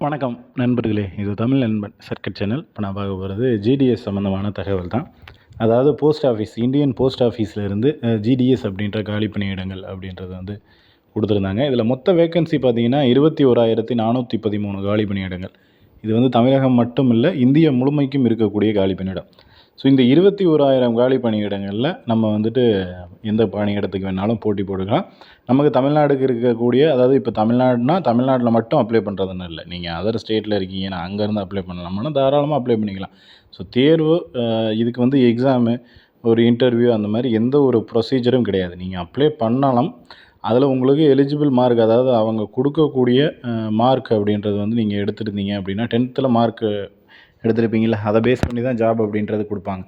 வணக்கம் நண்பர்களே, இது தமிழ் நண்பன் சர்க்கட் சேனல். இப்போ நான் பார்க்க போகிறது ஜிடிஎஸ் சம்மந்தமான தகவல் தான். அதாவது போஸ்ட் ஆஃபீஸ், இந்தியன் போஸ்ட் ஆஃபீஸ்லேருந்து ஜிடிஎஸ் அப்படின்ற காலி பணியிடங்கள் அப்படின்றது வந்து கொடுத்துருந்தாங்க. இதில் மொத்த வேக்கன்சி பார்த்தீங்கன்னா 21,413 காலி பணியிடங்கள். இது வந்து தமிழகம் மட்டும் இல்லை, இந்தியா முழுமைக்கும் இருக்கக்கூடிய காலி பணியிடம். ஸோ இந்த 21,000 காலி பணியிடங்களில் நம்ம வந்துட்டு எந்த பணியிடத்துக்கு வேணாலும் போட்டி போட்டுக்கலாம். நமக்கு தமிழ்நாடுக்கு இருக்கக்கூடிய, அதாவது இப்போ தமிழ்நாடுனா தமிழ்நாட்டில் மட்டும் அப்ளை பண்ணுறதுன்னு இல்லை, நீங்கள் அதர் ஸ்டேட்டில் இருக்கீங்கன்னா அங்கேருந்து அப்ளை பண்ணலாம்னா தாராளமாக அப்ளை பண்ணிக்கலாம். ஸோ தேர்வு, இதுக்கு வந்து எக்ஸாமு, ஒரு இன்டர்வியூ, அந்த மாதிரி எந்த ஒரு ப்ரொசீஜரும் கிடையாது. நீங்கள் அப்ளை பண்ணலாம். அதில் உங்களுக்கு எலிஜிபிள் மார்க், அதாவது அவங்க கொடுக்கக்கூடிய மார்க் அப்படின்றது வந்து நீங்கள் எடுத்துருந்தீங்க அப்படின்னா 10th மார்க்கு எடுத்திருப்பீங்களா, அதை பேஸ் பண்ணி தான் ஜாப் அப்படின்றது கொடுப்பாங்க.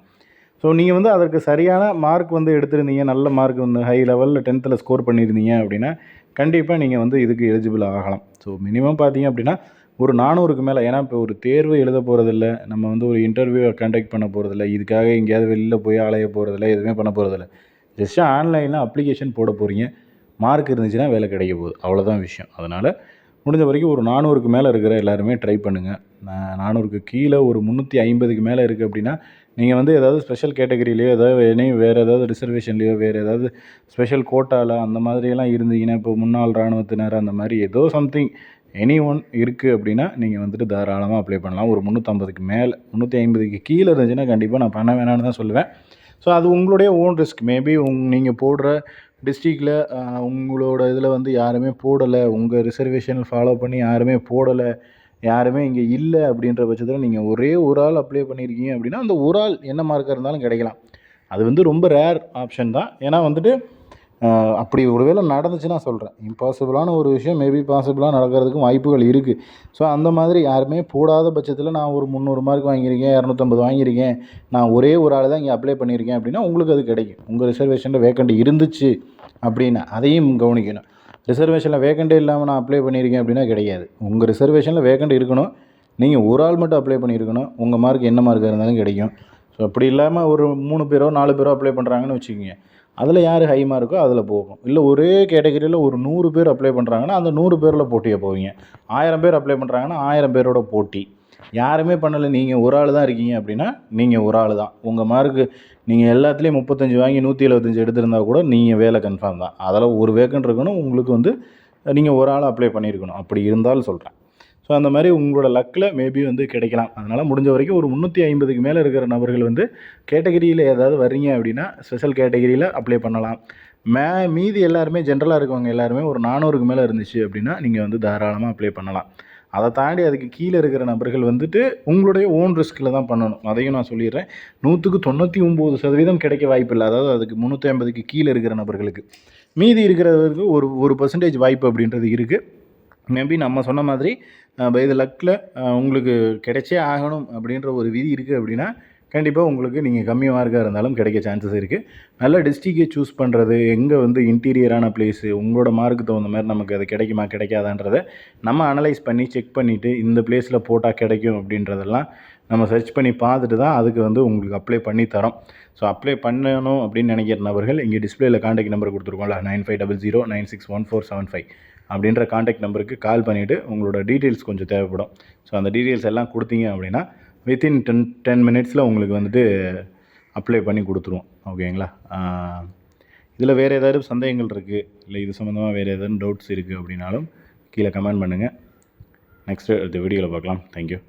ஸோ நீங்கள் வந்து அதற்கு சரியான மார்க் வந்து எடுத்திருந்தீங்க, நல்ல மார்க் வந்து ஹை லெவலில் 10th ஸ்கோர் பண்ணியிருந்தீங்க அப்படின்னா கண்டிப்பாக நீங்கள் வந்து இதுக்கு எலிஜிபிள் ஆகலாம். ஸோ மினிமம் பார்த்தீங்க அப்படின்னா ஒரு 400க்கு மேலே. ஏன்னா இப்போ ஒரு தேர்வு எழுத போகிறதில்ல, நம்ம வந்து ஒரு இன்டர்வியூவை கண்டக்ட் பண்ண போகிறதில்ல, இதுக்காக எங்கேயாவது வெளியில் போய் அலைய போகிறதில்ல, எதுவுமே பண்ண போகிறதில்ல. ஜஸ்ட்டு ஆன்லைனில் அப்ளிகேஷன் போட போகிறீங்க. மார்க் இருந்துச்சுன்னா வேலை கிடைக்க போகுது, அவ்வளோதான் விஷயம். அதனால் முடிஞ்ச வரைக்கும் ஒரு 400க்கு மேலே இருக்கிற எல்லாருமே ட்ரை பண்ணுங்கள். 400க்கு கீழே ஒரு 350க்கு மேலே இருக்குது அப்படின்னா நீங்கள் வந்து ஏதாவது ஸ்பெஷல் கேட்டகரியிலையோ, ஏதாவது வேறு ஏதாவது ரிசர்வேஷன்லையோ, வேறு ஏதாவது ஸ்பெஷல் கோட்டாவில் அந்த மாதிரியெல்லாம் இருந்தீங்கன்னா, இப்போ முன்னாள் இராணுவத்தினர் அந்த மாதிரி ஏதோ சம்திங் எனி ஒன் இருக்குது அப்படின்னா நீங்கள் வந்துட்டு தாராளமாக அப்ளை பண்ணலாம். ஒரு 350க்கு மேலே, 350க்கு கீழே இருந்துச்சுன்னா கண்டிப்பாக நான் பண்ண வேணான்னு தான் சொல்லுவேன். ஸோ அது உங்களுடைய ஓன் ரிஸ்க். மேபி நீங்கள் போடுற டிஸ்ட்ரிக்டில் உங்களோட இதில் வந்து யாருமே போடலை, உங்கள் ரிசர்வேஷன் ஃபாலோ பண்ணி யாருமே போடலை, யாருமே இங்கே இல்லை அப்படின்ற பட்சத்தில் நீங்கள் ஒரே ஒரு ஆள் அப்ளை பண்ணியிருக்கீங்க அப்படின்னா அந்த ஒரு ஆள் என்ன மார்க்காக இருந்தாலும் கிடைக்கலாம். அது வந்து ரொம்ப ரேர் ஆப்ஷன் தான். ஏன்னா வந்துட்டு அப்படி ஒரு வேளை நடந்துச்சுன்னா சொல்கிறேன், இம்பாசிபிளான ஒரு விஷயம் மேபி பாசிபிளாக நடக்கிறதுக்கும் வாய்ப்புகள் இருக்குது. ஸோ அந்த மாதிரி யாருமே போடாத பட்சத்தில் நான் ஒரு 300 மார்க் வாங்கியிருக்கேன், 250 வாங்கியிருக்கேன், நான் ஒரே ஒரு ஆள் தான் இங்கே அப்ளை பண்ணியிருக்கேன் அப்படின்னா உங்களுக்கு அது கிடைக்கும். உங்கள் ரிசர்வேஷனில் வேக்கண்ட் இருந்துச்சு அப்படின்னா அதையும் கவனிக்கணும். ரிசர்வேஷனில் வேக்கண்ட்டே இல்லாமல் நான் அப்ளை பண்ணியிருக்கேன் அப்படின்னா கிடையாது. உங்கள் ரிசர்வேஷனில் வேக்கண்ட் இருக்கணும், நீங்கள் ஒரு ஆள் மட்டும் அப்ளை பண்ணியிருக்கணும், உங்கள் மார்க் என்ன மார்க்காக இருந்தாலும் கிடைக்கும். ஸோ அப்படி இல்லாமல் ஒரு 3 பேரோ 4 பேரோ அப்ளை பண்ணுறாங்கன்னு வச்சுக்கோங்க, அதில் யார் ஹை மார்க்கோ அதில் போகும். இல்லை ஒரே கேட்டகரியில் ஒரு 100 பேர் அப்ளை பண்ணுறாங்கன்னா அந்த 100 பேரில் போட்டியாக போவீங்க. 1000 பேர் அப்ளை பண்ணுறாங்கன்னா 1000 பேரோட போட்டி. யாருமே பண்ணலை, நீங்கள் ஒரு ஆள் தான் இருக்கீங்க அப்படின்னா நீங்கள் ஒரு ஆள் தான். உங்கள் மார்க்கு நீங்கள் எல்லாத்துலேயும் 35 வாங்கி 175 எடுத்திருந்தா கூட நீங்கள் வேலை கன்ஃபார்ம் தான். அதில் ஒரு வேக்கண்ட் இருக்கணும், உங்களுக்கு வந்து நீங்கள் ஒரு ஆள் அப்ளை பண்ணியிருக்கணும். அப்படி இருந்தாலும் சொல்கிறேன். ஸோ அந்த மாதிரி உங்களோட லக்கில் மேபி வந்து கிடைக்கலாம். அதனால் முடிஞ்ச வரைக்கும் ஒரு 350க்கு மேலே இருக்கிற நபர்கள் வந்து கேட்டகிரியில் ஏதாவது வர்றீங்க அப்படின்னா ஸ்பெஷல் கேட்டகிரியில் அப்ளை பண்ணலாம். மீதி எல்லாருமே ஜென்ரலாக இருக்கவங்க எல்லாருமே ஒரு 400க்கு மேலே இருந்துச்சு அப்படின்னா நீங்கள் வந்து தாராளமாக அப்ளை பண்ணலாம். அதை தாண்டி அதுக்கு கீழே இருக்கிற நபர்கள் வந்துட்டு உங்களுடைய ஓன் ரிஸ்கில் தான் பண்ணணும். அதையும் நான் சொல்லிடுறேன். 100க்கு 99% கிடைக்க வாய்ப்பு இல்லை. அதாவது அதுக்கு 350க்கு கீழே இருக்கிற நபர்களுக்கு. மீதி இருக்கிறவருக்கு ஒரு பர்சன்டேஜ் வாய்ப்பு அப்படின்றது இருக்குது. மேபி நம்ம சொன்ன மாதிரி பை த லக்கில் உங்களுக்கு கிடைச்சே ஆகணும் அப்படின்ற ஒரு விதி இருக்குது அப்படின்னா கண்டிப்பாக உங்களுக்கு நீங்கள் கம்மி மார்க்காக இருந்தாலும் கிடைக்க சான்சஸ் இருக்குது. நல்ல டிஸ்ட்ரிக்டை சூஸ் பண்ணுறது, எங்கே வந்து இன்டீரியரான பிளேஸு, உங்களோட மார்க்கு தகுந்த மாதிரி நமக்கு அது கிடைக்குமா கிடைக்காதான்றதை நம்ம அனலைஸ் பண்ணி செக் பண்ணிவிட்டு இந்த பிளேஸில் போட்டால் கிடைக்கும் அப்படின்றதெல்லாம் நம்ம சர்ச் பண்ணி பார்த்துட்டு தான் அதுக்கு வந்து உங்களுக்கு அப்ளை பண்ணி தரோம். ஸோ அப்ளை பண்ணணும் அப்படின்னு நினைக்கிற நபர்கள் இங்கே டிஸ்பிளேயில் காண்டாக்ட் நம்பர் கொடுத்துருக்கோம்ல, 9500961475 அப்படின்ற காண்டாக்ட் நம்பருக்கு கால் பண்ணிவிட்டு உங்களோட டீட்டெயில்ஸ் கொஞ்சம் தேவைப்படும். ஸோ அந்த டீட்டெயில்ஸ் எல்லாம் கொடுத்தீங்க அப்படின்னா வித்தின் 10 மினிட்ஸில் உங்களுக்கு வந்துட்டு அப்ளை பண்ணி கொடுத்துருவோம். ஓகேங்களா? இதில் வேறு ஏதாவது சந்தேகங்கள் இருக்குது, இல்லை இது சம்மந்தமாக வேறு ஏதாவது டவுட்ஸ் இருக்குது அப்படின்னாலும் கீழே கமெண்ட் பண்ணுங்கள். நெக்ஸ்ட்டு அடுத்த வீடியோவில் பார்க்கலாம். தேங்க்யூ.